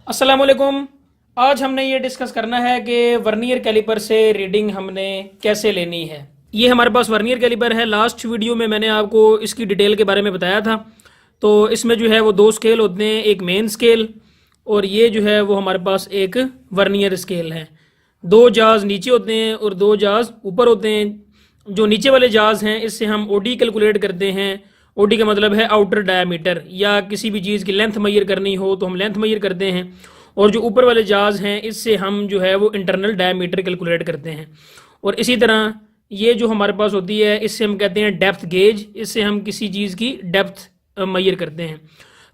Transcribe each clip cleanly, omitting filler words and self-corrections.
अस्सलाम वालेकुम। आज हमने ये डिस्कस करना है कि वर्नियर कैलिपर से रीडिंग हमने कैसे लेनी है। ये हमारे पास वर्नियर कैलिपर है। लास्ट वीडियो में मैंने आपको इसकी डिटेल के बारे में बताया था। तो इसमें जो है वो दो स्केल होते हैं, एक मेन स्केल और ये जो है वो हमारे पास एक वर्नियर स्केल है। दो जाज नीचे होते हैं और दो जाज ऊपर होते हैं। जो नीचे वाले जाज हैं इससे हम ओडी कैलकुलेट करते हैं। ओडी का मतलब है आउटर डायामीटर, या किसी भी चीज़ की लेंथ मैयर करनी हो तो हम लेंथ मैयर करते हैं। और जो ऊपर वाले जाज हैं इससे हम जो है वो इंटरनल डायामीटर कैलकुलेट करते हैं। और इसी तरह ये जो हमारे पास होती है इससे हम कहते हैं डेप्थ गेज, इससे हम किसी चीज़ की डेप्थ मैयर करते हैं।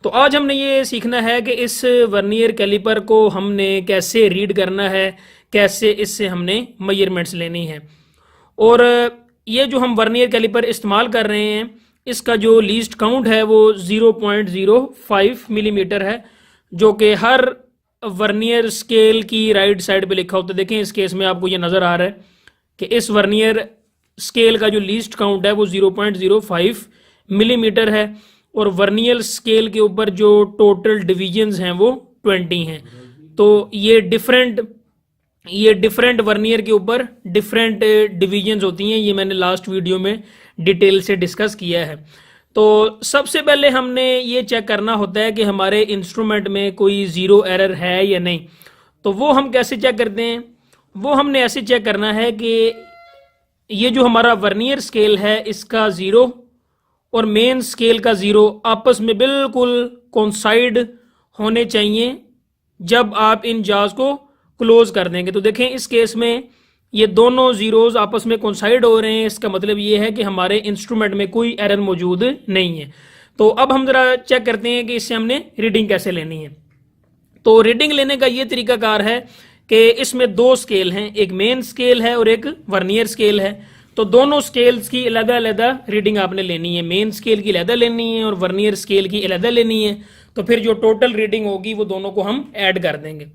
तो आज हमने ये सीखना है कि इस वर्नियर कैलिपर को हमने कैसे रीड करना है, कैसे इससे हमने मैयरमेंट्स लेनी है। और ये जो हम वर्नियर कैलिपर इस्तेमाल कर रहे हैं इसका जो लीस्ट काउंट है वो 0.05 मिलीमीटर है, जो कि हर वर्नियर स्केल की राइट साइड पे लिखा होता है। देखें इस केस में आपको ये नज़र आ रहा है कि इस वर्नियर स्केल का जो लीस्ट काउंट है वो 0.05 मिलीमीटर है और वर्नियर स्केल के ऊपर जो टोटल डिवीजन्स हैं वो 20 हैं। तो ये डिफरेंट वर्नियर के ऊपर डिफरेंट डिवीजन्स होती हैं। ये मैंने लास्ट वीडियो में डिटेल से डिस्कस किया है। तो सबसे पहले हमने ये चेक करना होता है कि हमारे इंस्ट्रूमेंट में कोई ज़ीरो एरर है या नहीं। तो वो हम कैसे चेक करते हैं? वो हमने ऐसे चेक करना है कि ये जो हमारा वर्नियर स्केल है इसका ज़ीरो और मेन स्केल का ज़ीरो आपस में बिल्कुल कोइंसाइड होने चाहिए जब आप इन जाज को क्लोज कर देंगे। तो देखें इस केस में ये दोनों जीरोज आपस में कोइंसाइड हो रहे हैं। इसका मतलब ये है कि हमारे इंस्ट्रूमेंट में कोई एरर मौजूद नहीं है। तो अब हम जरा चेक करते हैं कि इससे हमने रीडिंग कैसे लेनी है। तो रीडिंग लेने का ये तरीकाकार है कि इसमें दो स्केल हैं, एक मेन स्केल है और एक वर्नियर स्केल है। तो दोनों स्केल्स की अलग-अलग रीडिंग आपने लेनी है। मेन स्केल की अलग लेनी है और वर्नियर स्केल की अलग लेनी है। तो फिर जो टोटल रीडिंग होगी वो दोनों को हम ऐड कर देंगे।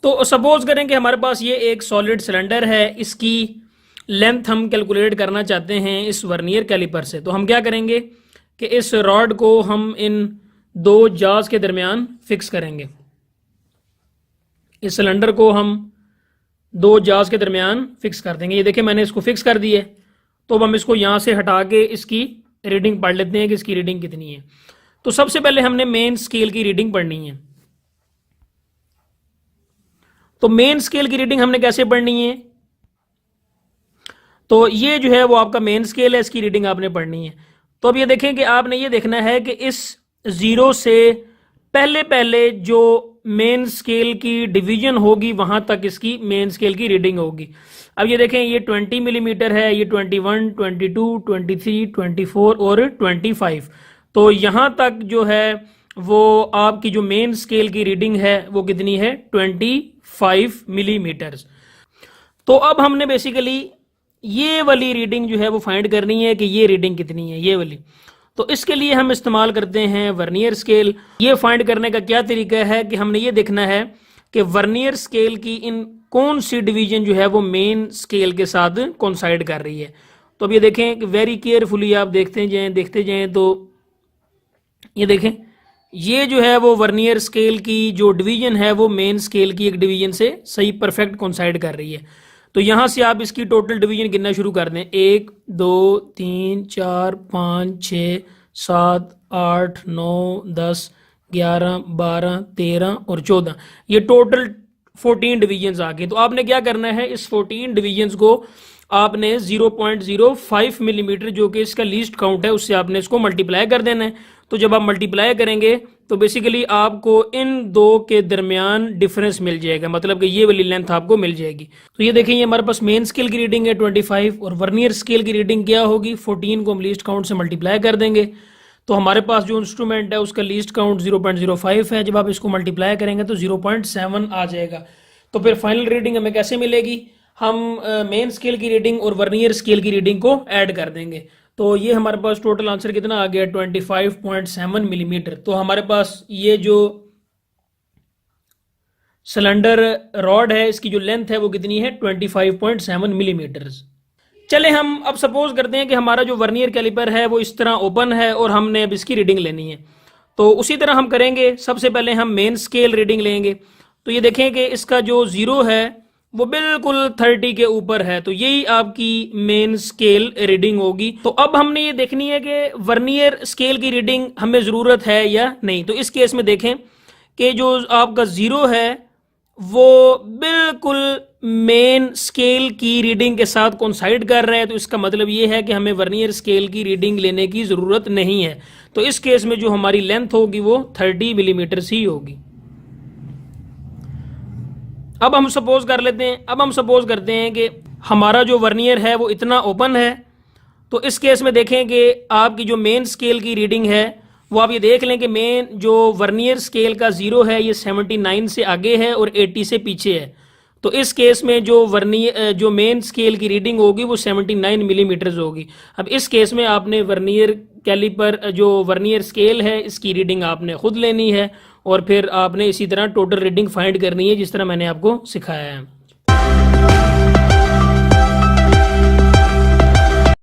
तो सपोज करें कि हमारे पास ये एक सॉलिड सिलेंडर है, इसकी लेंथ हम कैलकुलेट करना चाहते हैं इस वर्नियर कैलिपर से। तो हम क्या करेंगे कि इस रॉड को हम इन दो जाज के दरमियान फिक्स करेंगे। इस सिलेंडर को हम दो जाज के दरमियान फिक्स कर देंगे। ये देखिए मैंने इसको फिक्स कर दिया है। तो अब हम इसको यहाँ से हटा के इसकी रीडिंग पढ़ लेते हैं कि इसकी रीडिंग कितनी है। तो सबसे पहले हमने मेन स्केल की रीडिंग पढ़नी है। तो मेन स्केल की रीडिंग हमने कैसे पढ़नी है? तो ये जो है वो आपका मेन स्केल है, इसकी रीडिंग आपने पढ़नी है। तो अब ये देखें कि आपने ये देखना है कि इस जीरो से पहले पहले जो मेन स्केल की डिवीजन होगी वहां तक इसकी मेन स्केल की रीडिंग होगी। अब ये देखें ये 20 मिलीमीटर है, ये 21, 22, 23, 24 और 25। तो यहां तक जो है वो आपकी जो मेन स्केल की रीडिंग है वो कितनी है? 25 मिलीमीटर्स। तो अब हमने बेसिकली ये वाली रीडिंग जो है वो फाइंड करनी है कि ये रीडिंग कितनी है, ये वाली। तो इसके लिए हम इस्तेमाल करते हैं वर्नियर स्केल। ये फाइंड करने का क्या तरीका है कि हमने ये देखना है कि वर्नियर स्केल की इन कौन सी डिवीजन जो है वो मेन स्केल के साथ कोइंसाइड कर रही है। तो अब ये देखें कि वेरी केयरफुली आप देखते जाएं तो ये देखें ये जो है वो वर्नियर स्केल की जो डिवीजन है वो मेन स्केल की एक डिवीजन से सही परफेक्ट कोइंसाइड कर रही है। तो यहां से आप इसकी टोटल डिवीजन गिनना शुरू कर दें। 1 2 3 4 5 6 7 8 9 10 11 12 13 और 14, ये टोटल 14 डिवीजन्स आ गए। तो आपने क्या करना है, इस 14 डिवीजन्स को आपने 0.05 मिलीमीटर जो कि इसका लीस्ट काउंट है उससे आपने इसको मल्टीप्लाई कर देना है। तो जब आप मल्टीप्लाई करेंगे तो बेसिकली आपको इन दो के दरमियान डिफरेंस मिल जाएगा, मतलब कि ये वाली लेंथ आपको मिल जाएगी। तो ये देखें ये हमारे पास मेन स्केल की रीडिंग है 25 और वर्नियर स्केल की रीडिंग क्या होगी? 14 को हम लीस्ट काउंट से मल्टीप्लाई कर देंगे। तो हमारे पास जो इंस्ट्रूमेंट है उसका लीस्ट काउंट 0.05 है। जब आप इसको मल्टीप्लाई करेंगे तो 0.7 आ जाएगा। तो फिर फाइनल रीडिंग हमें कैसे मिलेगी? हम मेन स्केल की रीडिंग और वर्नियर स्केल की रीडिंग को ऐड कर देंगे। तो ये हमारे पास टोटल आंसर कितना आ गया? 25.7 मिलीमीटर। तो हमारे पास ये जो सिलेंडर रॉड है इसकी जो लेंथ है वो कितनी है? 25.7 मिलीमीटर। चले हम अब सपोज करते हैं कि हमारा जो वर्नियर कैलिपर है वो इस तरह ओपन है और हमने अब इसकी रीडिंग लेनी है। तो उसी तरह हम करेंगे। सबसे पहले हम मेन स्केल रीडिंग लेंगे। तो ये देखें कि इसका जो जीरो है वो बिल्कुल 30 के ऊपर है, तो यही आपकी मेन स्केल रीडिंग होगी। तो अब हमने ये देखनी है कि वर्नियर स्केल की रीडिंग हमें जरूरत है या नहीं। तो इस केस में देखें कि जो आपका जीरो है वो बिल्कुल मेन स्केल की रीडिंग के साथ कोइंसाइड कर रहा है, तो इसका मतलब ये है कि हमें वर्नियर स्केल की रीडिंग लेने की जरूरत नहीं है। तो इस केस में जो हमारी लेंथ होगी वो 30 मिलीमीटर ही होगी। अब हम सपोज करते हैं कि हमारा जो वर्नियर है वो इतना ओपन है। तो इस केस में देखें कि आपकी जो मेन स्केल की रीडिंग है वो आप ये देख लें कि मेन जो वर्नियर स्केल का जीरो है ये 79 से आगे है और 80 से पीछे है। तो इस केस में जो मेन स्केल की रीडिंग होगी वो 79 मिलीमीटर होगी। अब इस केस में आपने वर्नियर कैलिपर जो वर्नियर स्केल है इसकी रीडिंग आपने खुद लेनी है और फिर आपने इसी तरह टोटल रीडिंग फाइंड करनी है जिस तरह मैंने आपको सिखाया है।